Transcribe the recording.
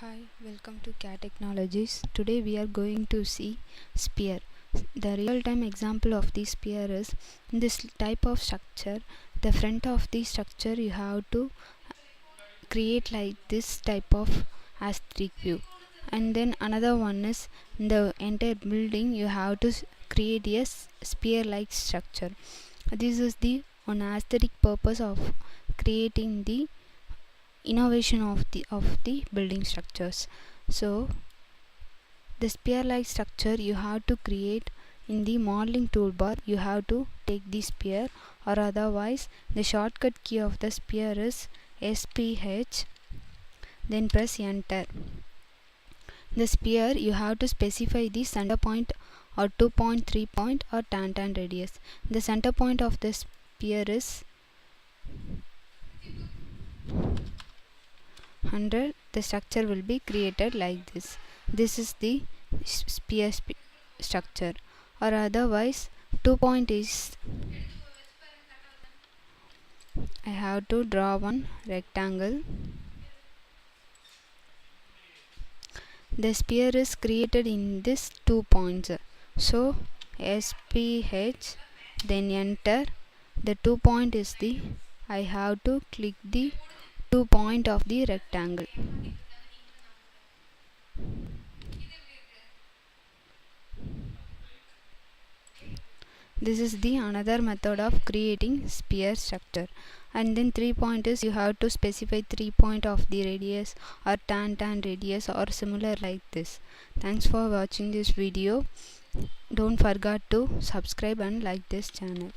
Hi, welcome to CAD Technologies. Today we are going to see sphere. The real-time example of the sphere is this type of structure. The front of the structure you have to create like this type of aesthetic view, and then another one is the entire building you have to create a sphere-like structure. This is the one aesthetic purpose of creating the innovation of the building structures. So the sphere like structure you have to create in the modeling toolbar. You have to take the sphere, or otherwise the shortcut key of the sphere is SPH, then press enter. The sphere you have to specify the center point or 2.3 point or tangent radius. The center point of the sphere is 100. The structure will be created like this. This is the sphere structure, or otherwise 2 point is I have to draw one rectangle. The sphere is created in this 2 points. So SPH, then enter. The 2 point is the I have to click the 2 point of the rectangle. This is the another method of creating sphere structure. And then 3 point is you have to specify 3 point of the radius or tangent radius or similar like this. Thanks for watching this video. Don't forget to subscribe and like this channel.